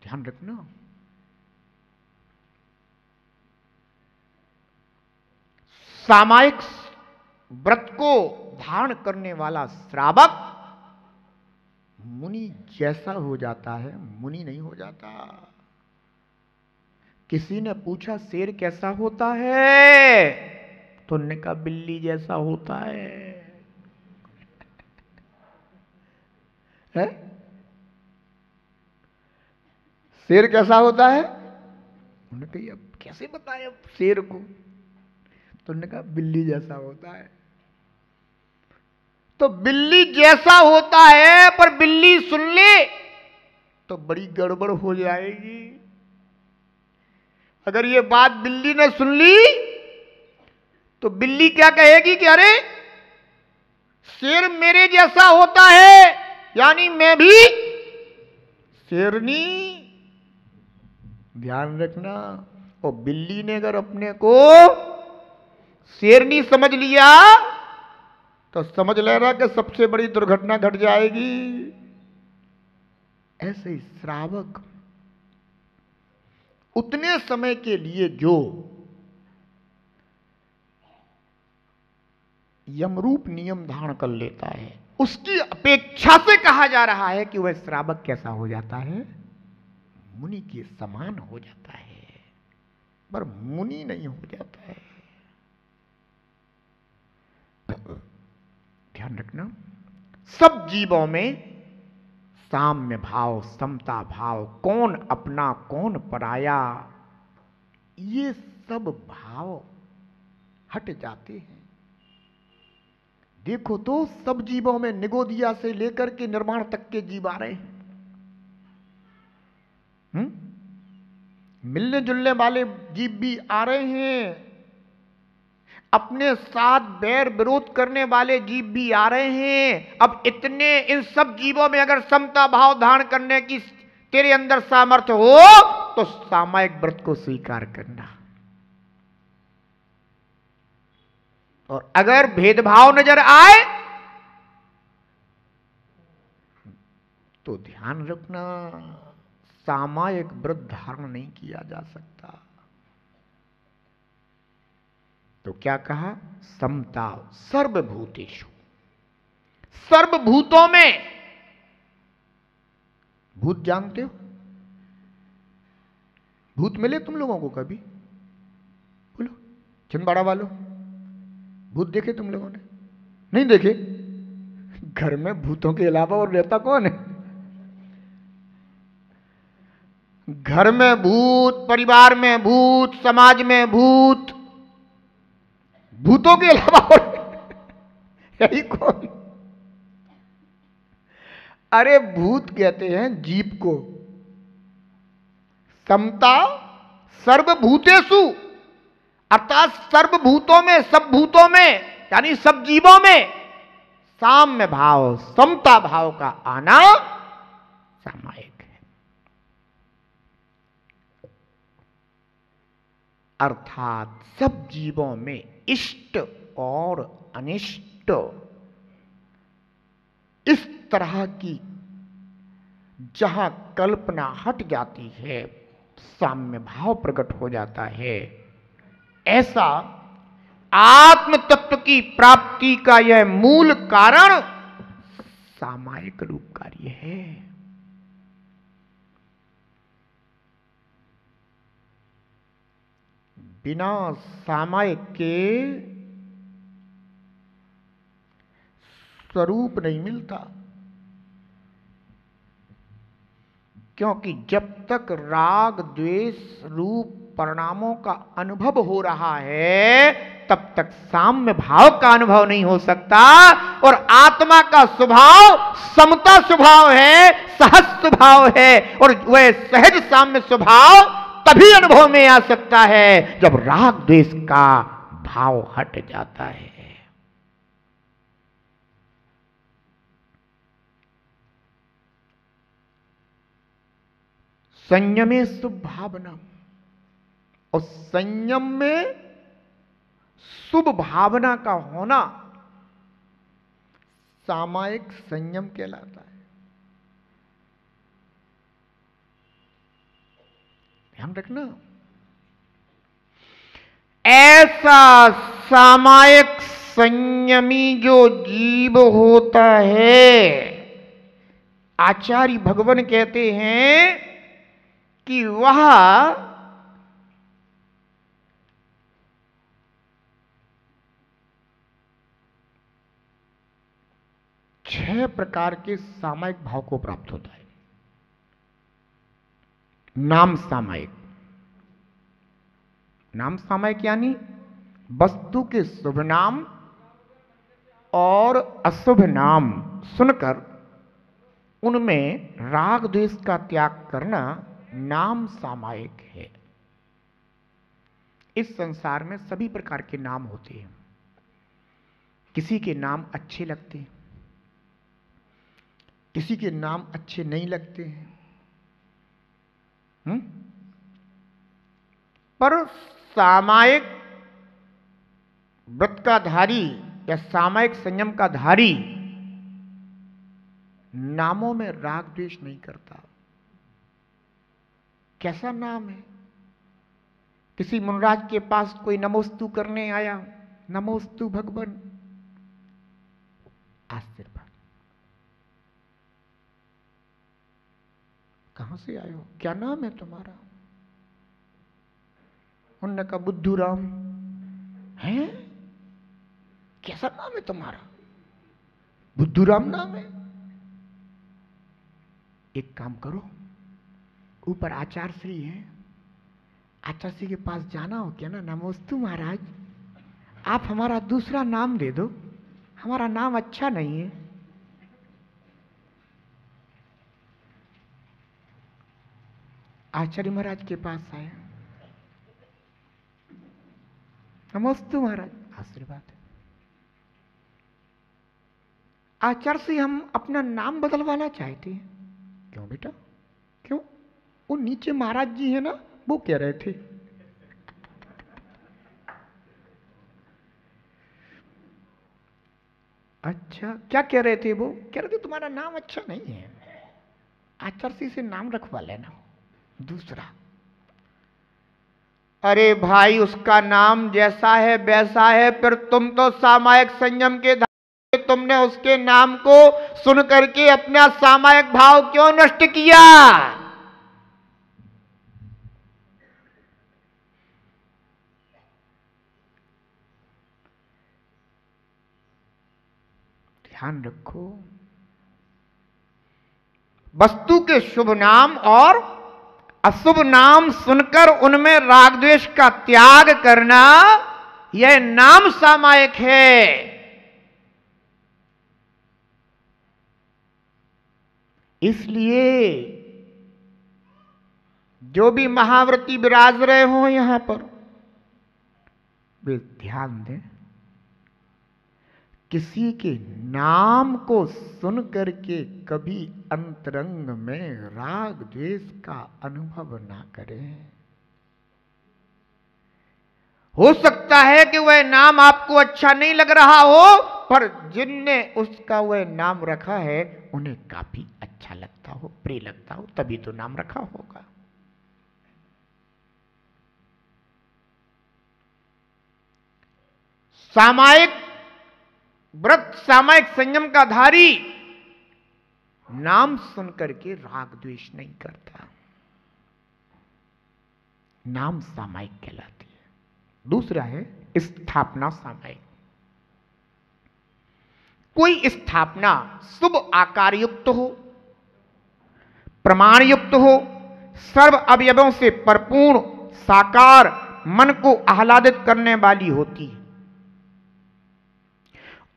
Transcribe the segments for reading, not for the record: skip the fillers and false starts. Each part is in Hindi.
ध्यान रखना। सामायिक व्रत को धारण करने वाला श्रावक मुनि जैसा हो जाता है, मुनि नहीं हो जाता। किसी ने पूछा शेर कैसा होता है, तो उन्होंने कहा बिल्ली जैसा होता है? शेर कैसा होता है? उन्होंने कहा अब कैसे बताए अब शेर को, तो उन्होंने कहा बिल्ली जैसा होता है। तो बिल्ली जैसा होता है, पर बिल्ली सुन ले तो बड़ी गड़बड़ हो जाएगी। अगर ये बात बिल्ली ने सुन ली तो बिल्ली क्या कहेगी कि अरे शेर मेरे जैसा होता है, यानी मैं भी शेरनी। ध्यान रखना। और बिल्ली ने अगर अपने को शेरनी समझ लिया तो समझ लेना कि सबसे बड़ी दुर्घटना घट जाएगी। ऐसे ही श्रावक उतने समय के लिए जो यमरूप नियम धारण कर लेता है, उसकी अपेक्षा से कहा जा रहा है कि वह श्रावक कैसा हो जाता है, मुनि के समान हो जाता है, पर मुनि नहीं हो जाता है। ध्यान रखना। सब जीवों में साम्य भाव, समता भाव, कौन अपना कौन पराया, ये सब भाव हट जाते हैं। देखो तो सब जीवों में निगोदिया से लेकर के निर्माण तक के जीव आ रहे हैं। मिलने जुलने वाले जीव भी आ रहे हैं, अपने साथ बैर विरोध करने वाले जीव भी आ रहे हैं। अब इतने इन सब जीवों में अगर समता भाव धारण करने की तेरे अंदर सामर्थ्य हो तो सामायिक व्रत को स्वीकार करना। और अगर भेदभाव नजर आए तो ध्यान रखना, सामायिक व्रत धारण नहीं किया जा सकता। तो क्या कहा? समता सर्वभूतेषु, सर्वभूतों में। भूत जानते हो? भूत मिले तुम लोगों को कभी? बोलो छिंदवाड़ा वालों, भूत देखे तुम लोगों ने? नहीं देखे? घर में भूतों के अलावा और रहता कौन है? घर में भूत, परिवार में भूत, समाज में भूत, भूतों के अलावा और यही कौन? अरे भूत कहते हैं जीव को। समता सर्वभूतेषु, अर्थात सर्वभूतों में, सब भूतों में, यानी सब जीवों में साम्य भाव, समता भाव का आना सामायिक है। अर्थात सब जीवों में इष्ट और अनिष्ट इस तरह की जहां कल्पना हट जाती है, साम्य भाव प्रकट हो जाता है। ऐसा आत्म तत्व की प्राप्ति का यह मूल कारण सामायिक रूप कार्य है। बिना सामायिक के स्वरूप नहीं मिलता, क्योंकि जब तक राग द्वेष रूप परिणामों का अनुभव हो रहा है तब तक साम्य भाव का अनुभव नहीं हो सकता। और आत्मा का स्वभाव समता स्वभाव है, सहज स्वभाव है, और वह सहज साम्य स्वभाव तभी अनुभव में आ सकता है जब राग द्वेष का भाव हट जाता है। संयमे शुभ भावना, और संयम में शुभ भावना का होना सामायिक संयम कहलाता है। ध्यान रखना। ऐसा सामायिक संयमी जो जीव होता है, आचार्य भगवान कहते हैं कि वह छह प्रकार के सामायिक भाव को प्राप्त होता है। नाम सामायिक, नाम सामायिक यानी वस्तु के शुभ नाम और अशुभ नाम सुनकर उनमें राग द्वेष का त्याग करना नाम सामायिक है। इस संसार में सभी प्रकार के नाम होते हैं। किसी के नाम अच्छे लगते हैं, किसी के नाम अच्छे नहीं लगते हैं। पर सामायिक व्रत का धारी या सामायिक संयम का धारी नामों में राग द्वेष नहीं करता। कैसा नाम है? किसी मुनराज के पास कोई नमोस्तु करने आया, नमोस्तु भगवान, आशीर्वाद। कहां से आए हो? क्या नाम है तुम्हारा? उन्होंने कहा बुद्धूराम। है? कैसा नाम है तुम्हारा? बुद्धूराम नाम है। एक काम करो, ऊपर आचार्य श्री है, आचार्य श्री के पास जाना हो क्या ना, नमोस्तु महाराज, आप हमारा दूसरा नाम दे दो, हमारा नाम अच्छा नहीं है। आचार्य महाराज के पास आया, नमोस्तु महाराज, आशीर्वाद। आचार्य से हम अपना नाम बदलवाना चाहते हैं। क्यों बेटा, क्यों? वो नीचे महाराज जी है ना, वो कह रहे थे। अच्छा, क्या कह रहे थे? वो कह रहे थे तुम्हारा नाम अच्छा नहीं है, आचार्य से नाम रखवा लेना दूसरा। अरे भाई, उसका नाम जैसा है वैसा है, फिर तुम तो सामायिक संयम के धारे, तुमने उसके नाम को सुन करके अपना सामायिक भाव क्यों नष्ट किया? ध्यान रखो, वस्तु के शुभ नाम और अशुभ नाम सुनकर उनमें राग द्वेष का त्याग करना, यह नाम सामायिक है। इसलिए जो भी महाव्रती विराज रहे हो यहां पर, वे ध्यान दें, किसी के नाम को सुन करके कभी अंतरंग में राग द्वेष का अनुभव ना करें। हो सकता है कि वह नाम आपको अच्छा नहीं लग रहा हो, पर जिनने उसका वह नाम रखा है उन्हें काफी अच्छा लगता हो, प्रिय लगता हो, तभी तो नाम रखा होगा। सामायिक व्रत, सामायिक संयम का धारी नाम सुनकर के राग द्वेष नहीं करता, नाम सामायिक कहलाती है। दूसरा है स्थापना सामायिक। कोई स्थापना शुभ आकार युक्त हो, प्रमाण युक्त हो, सर्व अवयवों से परिपूर्ण, साकार, मन को आह्लादित करने वाली होती है।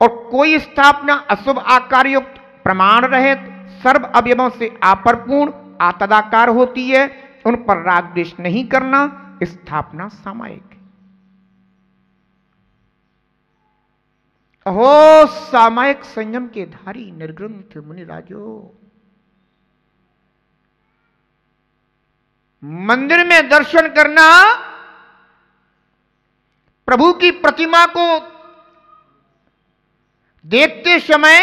और कोई स्थापना अशुभ आकार युक्त, प्रमाण रहित, सर्व अवयवों से अपरिपूर्ण, आतदाकार होती है, उन पर राग द्वेष नहीं करना स्थापना सामायिक है। अहो सामायिक संयम के धारी निर्ग्रंथ मुनिराजो, मंदिर में दर्शन करना, प्रभु की प्रतिमा को देखते समय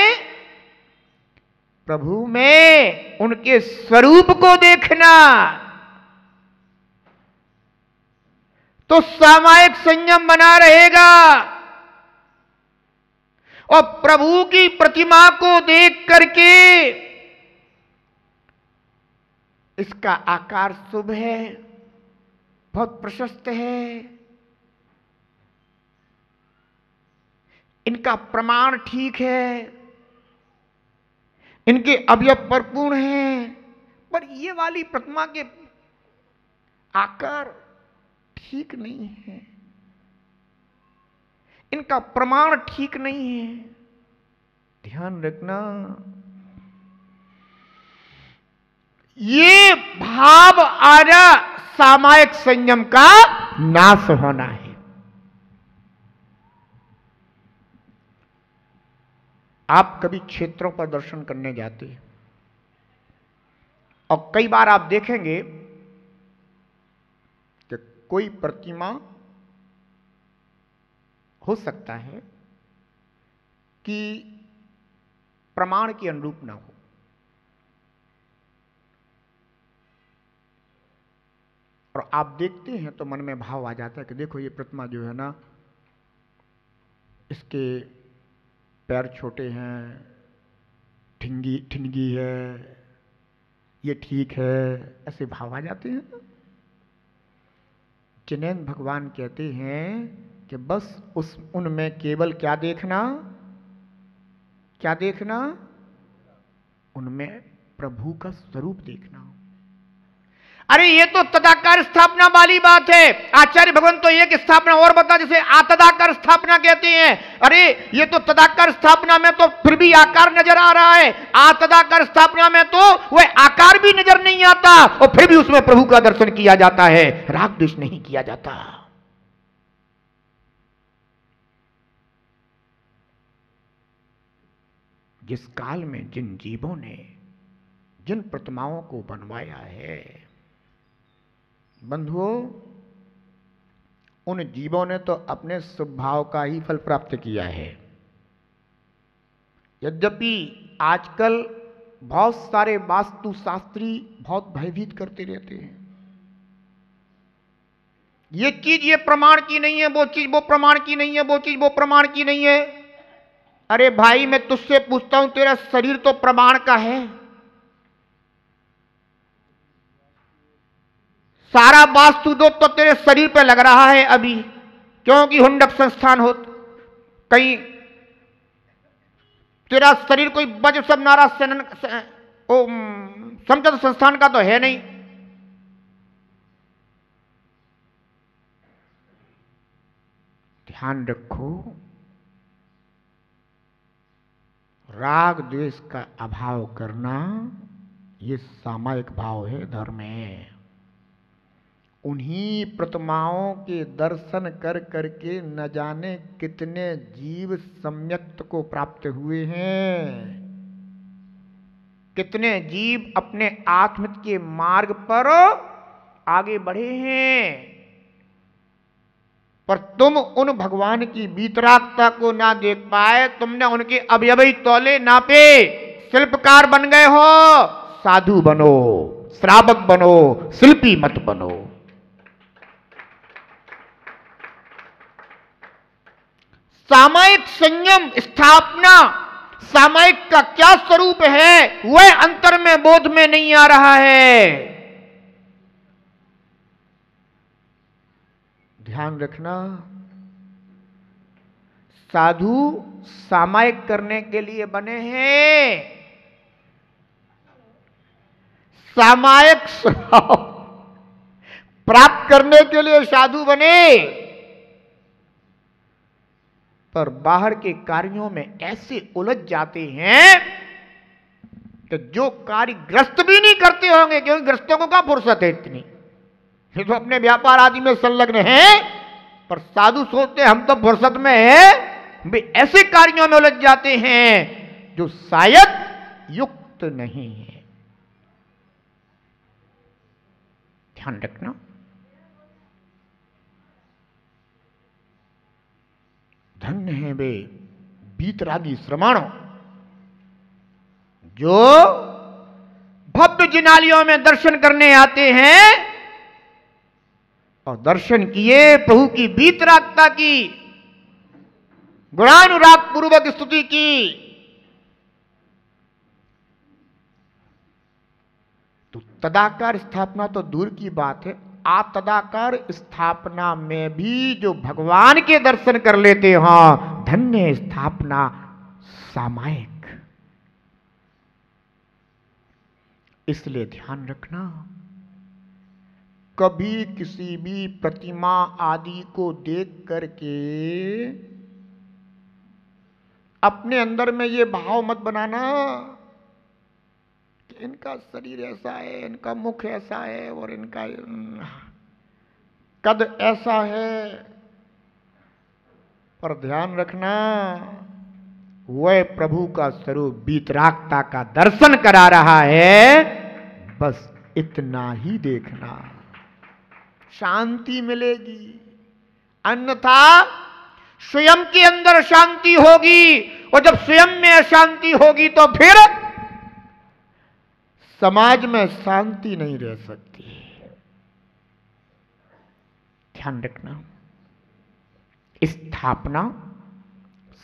प्रभु में उनके स्वरूप को देखना, तो सामायिक संयम बना रहेगा। और प्रभु की प्रतिमा को देख करके इसका आकार शुभ है, बहुत प्रशस्त है, इनका प्रमाण ठीक है, इनके अवयव परिपूर्ण हैं, पर ये वाली प्रतिमा के आकार ठीक नहीं है, इनका प्रमाण ठीक नहीं है। ध्यान रखना, ये भाव आजा सामायिक संयम का नाश होना है। आप कभी क्षेत्रों पर दर्शन करने जाते हैं और कई बार आप देखेंगे कि कोई प्रतिमा हो सकता है कि प्रमाण के अनुरूप ना हो, और आप देखते हैं तो मन में भाव आ जाता है कि देखो ये प्रतिमा जो है ना, इसके पैर छोटे हैं, ठिनगी है, ये ठीक है, ऐसे भाव आ जाते हैं। जिनेंद्र भगवान कहते हैं कि बस उनमें केवल क्या देखना, क्या देखना, उनमें प्रभु का स्वरूप देखना। अरे ये तो तदाकार स्थापना वाली बात है। आचार्य भगवान तो एक स्थापना और बता, जिसे आतदाकार स्थापना कहते हैं। अरे ये तो तदाकार स्थापना में तो फिर भी आकार नजर आ रहा है, आतदाकार स्थापना में तो वह आकार भी नजर नहीं आता और फिर भी उसमें प्रभु का दर्शन किया जाता है, राग द्वेष नहीं किया जाता। जिस काल में जिन जीवों ने जिन प्रतिमाओं को बनवाया है, बंधुओं, उन जीवों ने तो अपने स्वभाव का ही फल प्राप्त किया है। यद्यपि आजकल बहुत सारे वास्तुशास्त्री बहुत भयभीत करते रहते हैं, ये चीज ये प्रमाण की नहीं है, वो चीज वो प्रमाण की नहीं है, वो चीज वो प्रमाण की नहीं है। अरे भाई, मैं तुझसे पूछता हूं, तेरा शरीर तो प्रमाण का है। सारा वास्तु दोष तो तेरे शरीर पे लग रहा है अभी, क्योंकि हुंडक संस्थान हो, कहीं तेरा शरीर कोई बज सब नारा समचंद्र संस्थान का तो है नहीं। ध्यान रखो, राग द्वेष का अभाव करना ये सामायिक भाव है, धर्म है। उन्हीं प्रतिमाओं के दर्शन कर करके न जाने कितने जीव सम्यक्त को प्राप्त हुए हैं, कितने जीव अपने आत्महित के मार्ग पर आगे बढ़े हैं। पर तुम उन भगवान की वीतरागता को ना देख पाए, तुमने उनके अवयवी तौले नापे, शिल्पकार बन गए हो। साधु बनो, श्रावक बनो, शिल्पी मत बनो। सामायिक संयम स्थापना, सामायिक का क्या स्वरूप है वह अंतर में बोध में नहीं आ रहा है। ध्यान रखना, साधु सामायिक करने के लिए बने हैं, सामायिक स्वभाव प्राप्त करने के लिए साधु बने, पर बाहर के कार्यों में ऐसे उलझ जाते हैं कि जो कार्य ग्रस्त भी नहीं करते होंगे, क्योंकि ग्रस्तों को क्या फुर्सत है इतनी, ये तो अपने व्यापार आदि में संलग्न हैं। पर साधु सोचते हम तो फुर्सत में है, वे ऐसे कार्यों में उलझ जाते हैं जो शायद युक्त नहीं है। ध्यान रखना, धन्य है वे वीतरागी श्रमणों जो भव्य जिनालियों में दर्शन करने आते हैं, और दर्शन किए, प्रभु की वीतरागता की, गुणानुराग पूर्वक स्तुति की, तो तदाकार स्थापना तो दूर की बात है, तदाकार स्थापना में भी जो भगवान के दर्शन कर लेते हैं, धन्य स्थापना सामायिक। इसलिए ध्यान रखना, कभी किसी भी प्रतिमा आदि को देख करके अपने अंदर में ये भाव मत बनाना कि इनका शरीर ऐसा है, इनका मुख ऐसा है और इनका कद ऐसा है। पर ध्यान रखना, वह प्रभु का स्वरूप वीतरागता का दर्शन करा रहा है, बस इतना ही देखना, शांति मिलेगी। अन्यथा स्वयं के अंदर शांति होगी, और जब स्वयं में अशांति होगी तो फिर समाज में शांति नहीं रह सकती। ध्यान रखना, स्थापना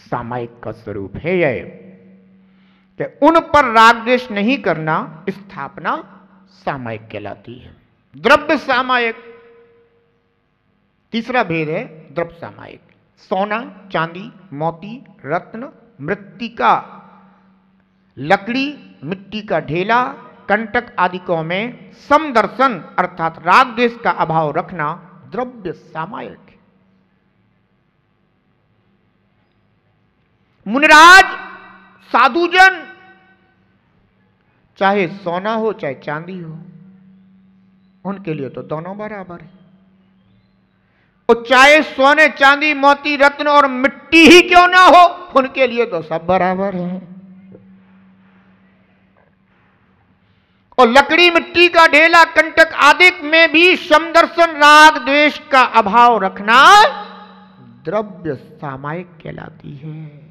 सामायिक का स्वरूप है यह कि उन पर राग द्वेष नहीं करना, स्थापना सामायिक कहलाती है। द्रव्य सामायिक, तीसरा भेद है द्रव्य सामायिक। सोना, चांदी, मोती, रत्न, मृत्तिका, लकड़ी, मिट्टी का ढेला, कंटक आदिकों में समदर्शन अर्थात राग द्वेष का अभाव रखना द्रव्य सामायिक है। मुनिराज, साधुजन, चाहे सोना हो चाहे चांदी हो, उनके लिए तो दोनों बराबर है। और चाहे सोने, चांदी, मोती, रत्न और मिट्टी ही क्यों ना हो, उनके लिए तो सब बराबर हैं। और लकड़ी, मिट्टी का ढेला, कंटक आदि में भी समदर्शन राग द्वेष का अभाव रखना द्रव्य सामायिक कहलाती है।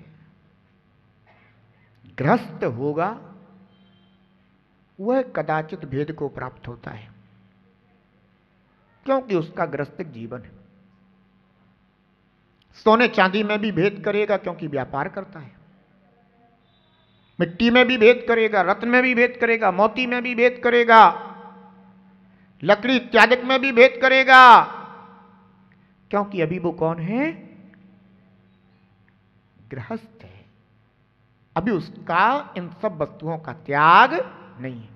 गृहस्थ होगा वह कदाचित भेद को प्राप्त होता है, क्योंकि उसका गृहस्थिक जीवन है। सोने चांदी में भी भेद करेगा क्योंकि व्यापार करता है, मिट्टी में भी भेद करेगा, रत्न में भी भेद करेगा, मोती में भी भेद करेगा, लकड़ी इत्यादि में भी भेद करेगा, क्योंकि अभी वो कौन है? गृहस्थ है। अभी उसका इन सब वस्तुओं का त्याग नहीं है।